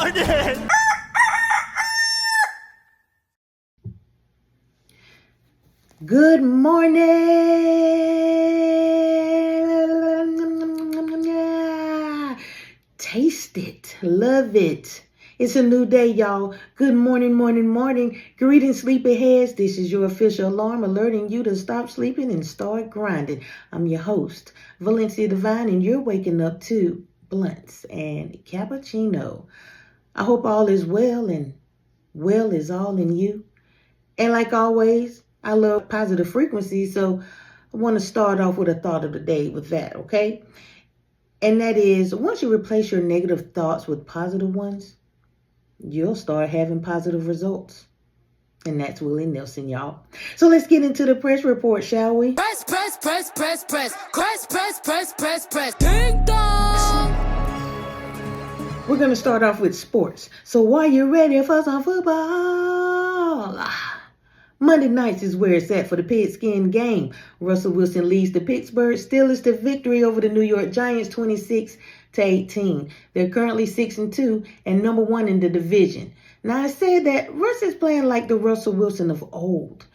again. Good morning. Taste it. Love it. It's a new day, y'all. Good morning, morning, morning. Greetings, sleepyheads. This is your official alarm alerting you to stop sleeping and start grinding. I'm your host, Valencia Divine, and you're waking up to Blunts and Cappuccino. I hope all is well and well is all in you. And like always, I love positive frequencies, so I want to start off with a thought of the day with that, okay? And that is, once you replace your negative thoughts with positive ones, you'll start having positive results. And that's Willie Nelson, y'all. So let's get into the press report, shall we? Press, press, press, press, press, press, press, press, press, press, ding dong! We're going to start off with sports. So are you ready for some football? Monday nights is where it's at for the pigskin game. Russell Wilson leads the Pittsburgh Steelers to victory over the New York Giants 26-18. They're currently 6-2 and number 1 in the division. Now I said that Russ is playing like the Russell Wilson of old.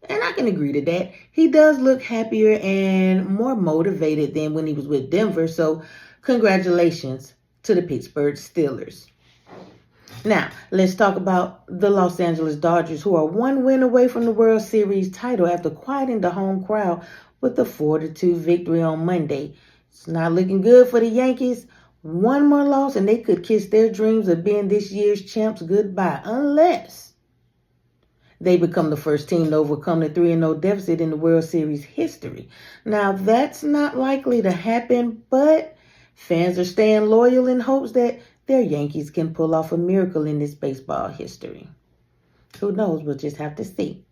And I can agree to that. He does look happier and more motivated than when he was with Denver. So congratulations to the Pittsburgh Steelers. Now, let's talk about the Los Angeles Dodgers, who are one win away from the World Series title after quieting the home crowd with a 4-2 victory on Monday. It's not looking good for the Yankees. One more loss and they could kiss their dreams of being this year's champs goodbye, unless they become the first team to overcome the 3-0 deficit in the World Series history. Now, that's not likely to happen, but fans are staying loyal in hopes that their Yankees can pull off a miracle in this baseball history. Who knows? We'll just have to see.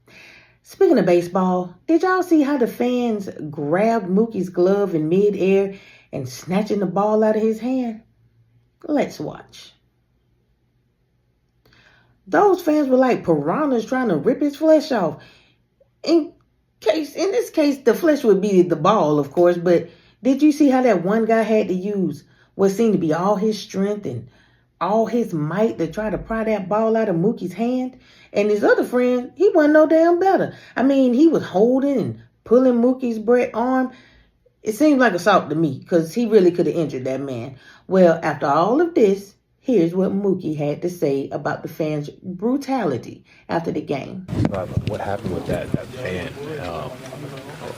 Speaking of baseball, did y'all see how the fans grabbed Mookie's glove in midair and snatching the ball out of his hand? Let's watch. Those fans were like piranhas trying to rip his flesh off. In this case, the flesh would be the ball, of course, but did you see how that one guy had to use what seemed to be all his strength and all his might to try to pry that ball out of Mookie's hand? And his other friend, he wasn't no damn better. I mean, he was holding and pulling Mookie's arm. It seemed like assault to me because he really could have injured that man. Well, after all of this, here's what Mookie had to say about the fans' brutality after the game. What happened with that fan,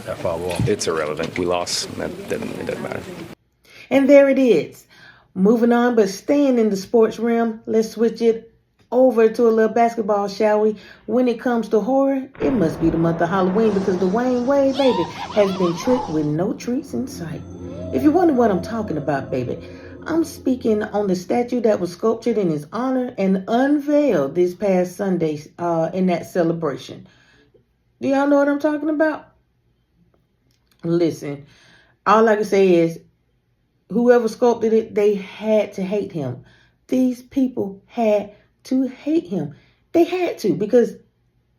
that foul ball? It's irrelevant. We lost. It doesn't matter. And there it is. Moving on, but staying in the sports realm, let's switch it over to a little basketball, shall we? When it comes to horror, it must be the month of Halloween because Dwayne Wade, baby, has been tricked with no treats in sight. If you wonder what I'm talking about, baby, I'm speaking on the statue that was sculptured in his honor and unveiled this past Sunday in that celebration. Do y'all know what I'm talking about? Listen, all I can say is, whoever sculpted it, they had to hate him. These people had to hate him. They had to, because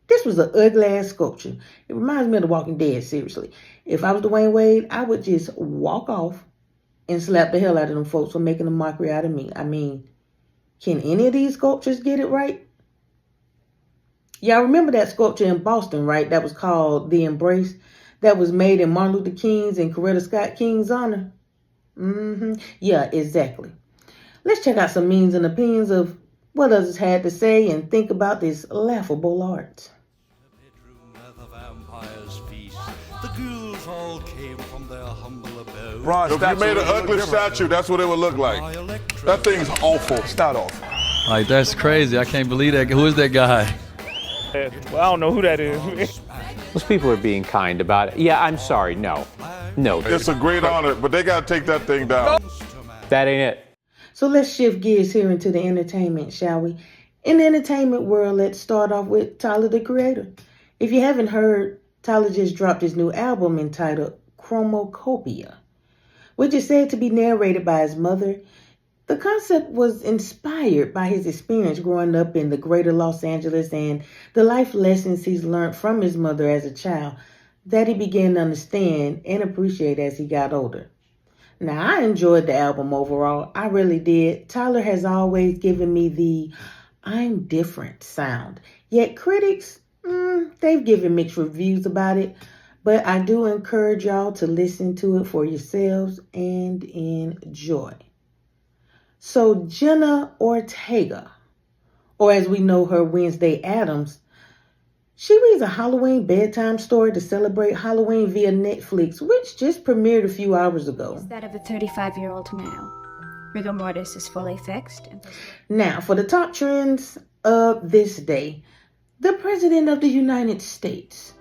this was an ugly-ass sculpture. It reminds me of The Walking Dead, seriously. If I was Dwayne Wade, I would just walk off and slap the hell out of them folks for making a mockery out of me. I mean, can any of these sculptures get it right? Y'all remember that sculpture in Boston, right? That was called The Embrace. That was made in Martin Luther King's and Coretta Scott King's honor. Yeah, exactly. Let's check out some memes and opinions of what others had to say and think about this laughable art. The vampires feast. The ghouls all came from their humble abode. Ron, if you made an ugly statue, that's what it would look like. That thing's awful. It's not awful. Like, that's crazy. I can't believe that. Who is that guy? Well, I don't know who that is. Most people are being kind about it. Yeah, I'm sorry. No. It's a great honor, but they got to take that thing down. That ain't it. So let's shift gears here into the entertainment, shall we? In the entertainment world, let's start off with Tyler, the Creator. If you haven't heard, Tyler just dropped his new album entitled Chromocopia, which is said to be narrated by his mother. The concept was inspired by his experience growing up in the greater Los Angeles and the life lessons he's learned from his mother as a child that he began to understand and appreciate as he got older. Now, I enjoyed the album overall. I really did. Tyler has always given me the I'm different sound. Yet critics, they've given mixed reviews about it. But I do encourage y'all to listen to it for yourselves and enjoy. So Jenna Ortega, or as we know her, Wednesday Addams, she reads a Halloween bedtime story to celebrate Halloween via Netflix, which just premiered a few hours ago. Is that of a 35-year-old male. Rigor mortis is fully fixed. Now, for the top trends of this day, the President of the United States,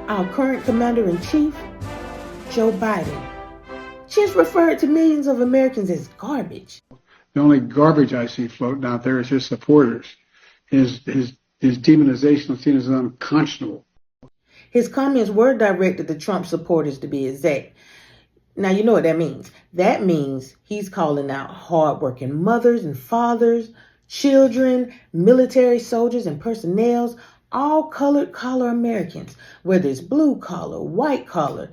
our current Commander-in-Chief, Joe Biden, just referred to millions of Americans as garbage. The only garbage I see floating out there is his supporters. His demonization is seen as unconscionable. His comments were directed to Trump supporters, to be exact. Now, you know what that means. That means he's calling out hardworking mothers and fathers, children, military soldiers and personnel, all colored collar Americans, whether it's blue collar, white collar,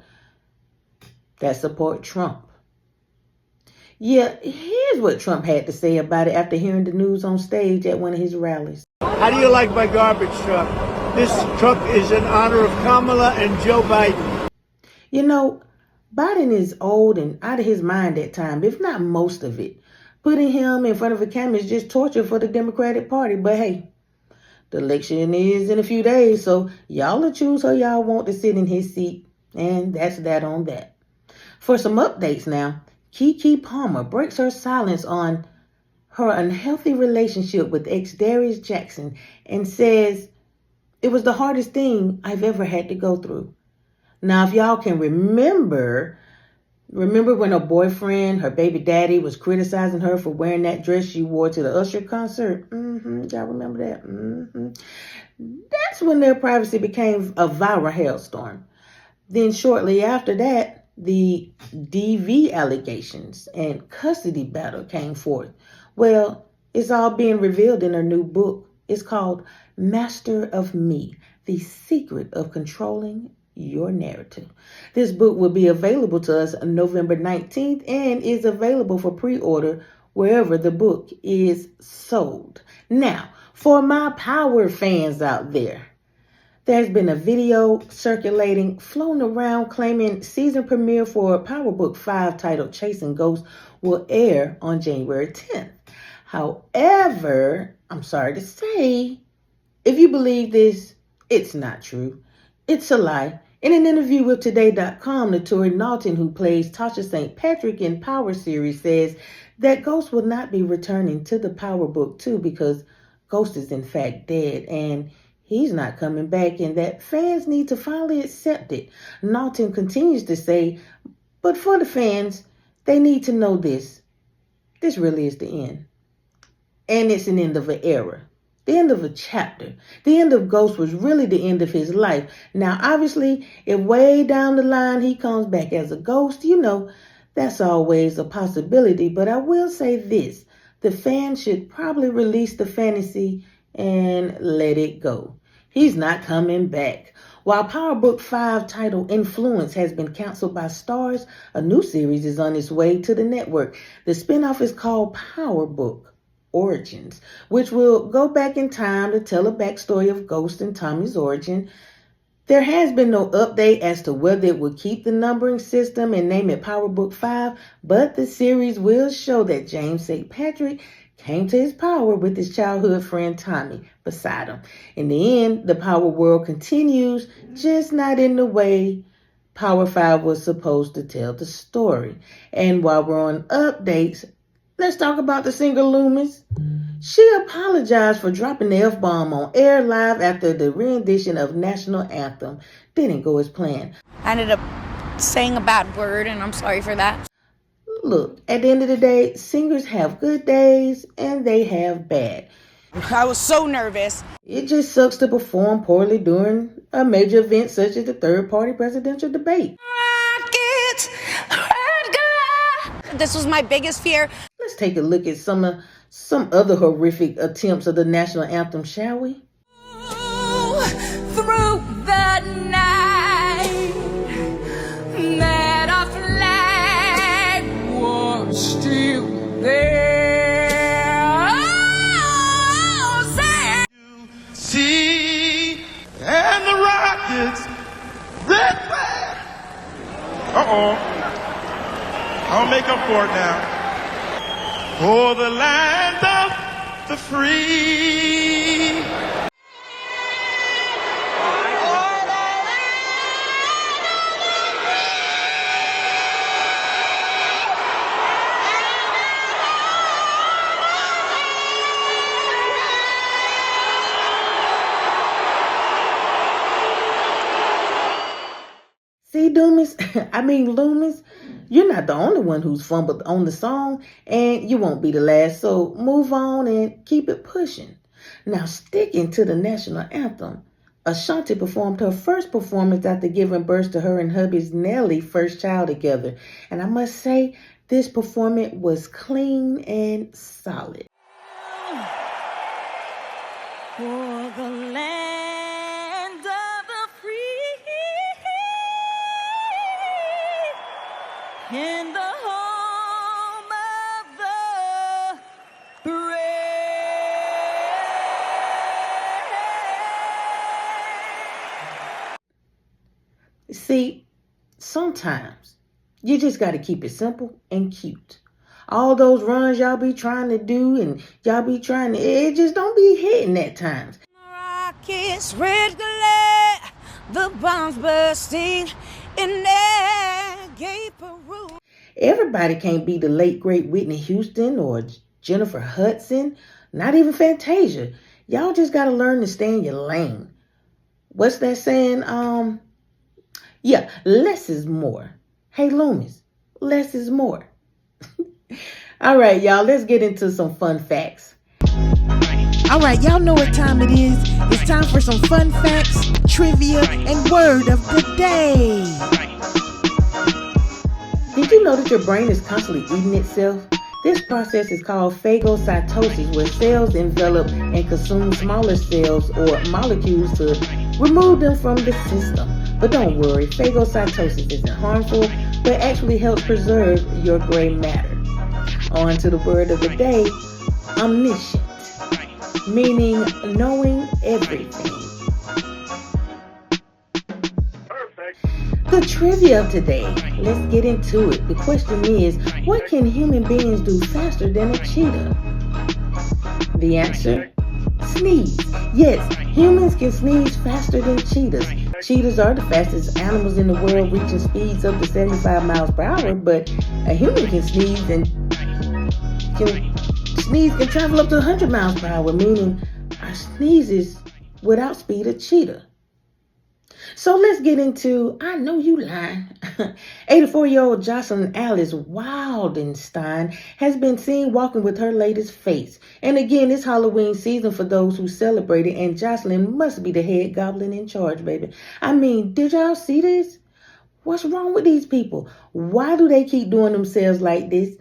that support Trump. Yeah, here's what Trump had to say about it after hearing the news on stage at one of his rallies. How do you like my garbage truck? This truck is in honor of Kamala and Joe Biden. You know, Biden is old and out of his mind at times, if not most of it. Putting him in front of a camera is just torture for the Democratic Party. But hey, the election is in a few days, so y'all will choose who y'all want to sit in his seat. And that's that on that. For some updates now, Keke Palmer breaks her silence on her unhealthy relationship with ex-Darius Jackson and says, "It was the hardest thing I've ever had to go through." Now, if y'all can remember when her boyfriend, her baby daddy, was criticizing her for wearing that dress she wore to the Usher concert? Y'all remember that? That's when their privacy became a viral hailstorm. Then shortly after that, the DV allegations and custody battle came forth. Well, it's all being revealed in her new book. It's called Master of Me, The Secret of Controlling Your Narrative. This book will be available to us on November 19th and is available for pre-order wherever the book is sold. Now, for my Power fans out there, there's been a video circulating, flown around, claiming season premiere for Power Book 5 titled Chasing Ghosts will air on January 10th. However, I'm sorry to say, if you believe this, it's not true. It's a lie. In an interview with Today.com, Naturi Naughton, who plays Tasha St. Patrick in Power series, says that Ghost will not be returning to the Power Book 2 because Ghost is in fact dead and he's not coming back, and that fans need to finally accept it. Naughton continues to say, but for the fans, they need to know this. This really is the end. And it's an end of an era. The end of a chapter. The end of Ghost was really the end of his life. Now, obviously, if way down the line he comes back as a ghost, you know, that's always a possibility. But I will say this. The fans should probably release the fantasy and let it go. He's not coming back. While Power Book 5 titled Influence has been canceled by Starz, a new series is on its way to the network. The spinoff is called Power Book Origins, which will go back in time to tell a backstory of Ghost and Tommy's origin. There has been no update as to whether it will keep the numbering system and name it Power Book 5, but the series will show that James St. Patrick came to his power with his childhood friend Tommy beside him. In the end, the Power world continues, just not in the way Power 5 was supposed to tell the story. And while we're on updates, let's talk about the singer Loomis. She apologized for dropping the F-bomb on air live after the rendition of National Anthem didn't go as planned. I ended up saying a bad word, and I'm sorry for that. Look, at the end of the day, singers have good days and they have bad. I was so nervous. It just sucks to perform poorly during a major event such as the third-party presidential debate. This was my biggest fear. Let's take a look at some other horrific attempts of the national anthem, shall we? Through the night, met a flash up for it now. For the land of the free. See, Loomis, you're not the only one who's fumbled on the song, and you won't be the last, so move on and keep it pushing. Now, sticking to the national anthem, Ashanti performed her first performance after giving birth to her and hubby's Nelly first child together, and I must say, this performance was clean and solid. For the land of the free and the home of the brave. See, sometimes you just got to keep it simple and cute. All those runs y'all be trying to do and y'all be trying to, it just don't be hitting at times. Rockets, red glare, the bombs bursting in their gay Peru. Everybody can't be the late great Whitney Houston or Jennifer Hudson, not even Fantasia. Y'all just got to learn to stay in your lane. What's that saying? Yeah, less is more. Hey, Loomis, less is more. All right, y'all, let's get into some fun facts. All right, y'all know what time it is. It's time for some fun facts, trivia, and word of the day. Did you know that your brain is constantly eating itself? This process is called phagocytosis, where cells envelop and consume smaller cells or molecules to remove them from the system. But don't worry, phagocytosis isn't harmful, but actually helps preserve your gray matter. On to the word of the day, omniscient, meaning knowing everything. The trivia of today, let's get into it. The question is, what can human beings do faster than a cheetah? The answer, sneeze. Yes, humans can sneeze faster than cheetahs. Cheetahs are the fastest animals in the world, reaching speeds up to 75 miles per hour, but a human can sneeze and can travel up to 100 miles per hour, meaning our sneezes without speed of cheetah. So let's get into, I know you lying. 84-year-old Jocelyn Alice Wildenstein has been seen walking with her latest face. And again, it's Halloween season for those who celebrate it, and Jocelyn must be the head goblin in charge, baby. I mean, did y'all see this? What's wrong with these people? Why do they keep doing themselves like this?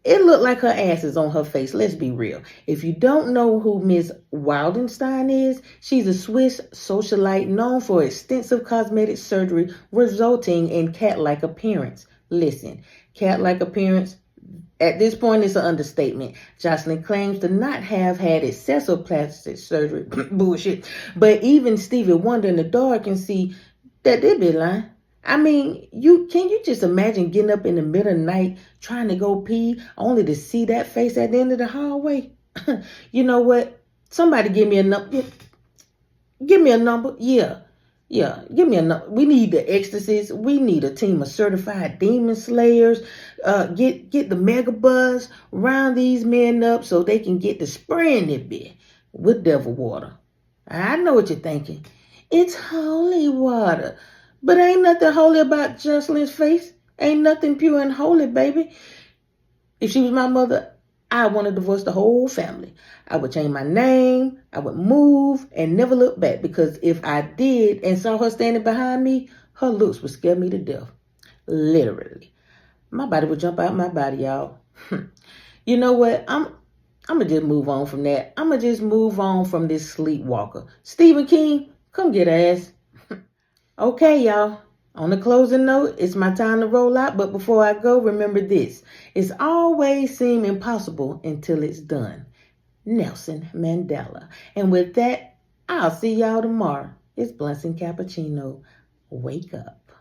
It looked like her ass is on her face. Let's be real. If you don't know who Miss Wildenstein is, she's a Swiss socialite known for extensive cosmetic surgery resulting in cat-like appearance. Listen, cat-like appearance, at this point, it's an understatement. Jocelyn claims to not have had excessive plastic surgery. Bullshit. But even Stevie Wonder in the dark can see that they be lying. I mean, can you just imagine getting up in the middle of the night trying to go pee only to see that face at the end of the hallway? You know what? Somebody give me a number. Give me a number. Yeah, give me a number. We need the exorcists. We need a team of certified demon slayers. Get the mega buzz, round these men up so they can get to spraying it bit with devil water. I know what you're thinking. It's holy water. But ain't nothing holy about Jocelyn's face. Ain't nothing pure and holy, baby. If she was my mother, I want to divorce the whole family. I would change my name. I would move and never look back, because if I did and saw her standing behind me, her looks would scare me to death. Literally. My body would jump out my body, y'all. You know what? I'm going to just move on from that. I'm going to just move on from this sleepwalker. Stephen King, come get her ass. Okay, y'all. On the closing note, it's my time to roll out. But before I go, remember this. It's always seem impossible until it's done. Nelson Mandela. And with that, I'll see y'all tomorrow. It's Blunts and Cappuccino. Wake up.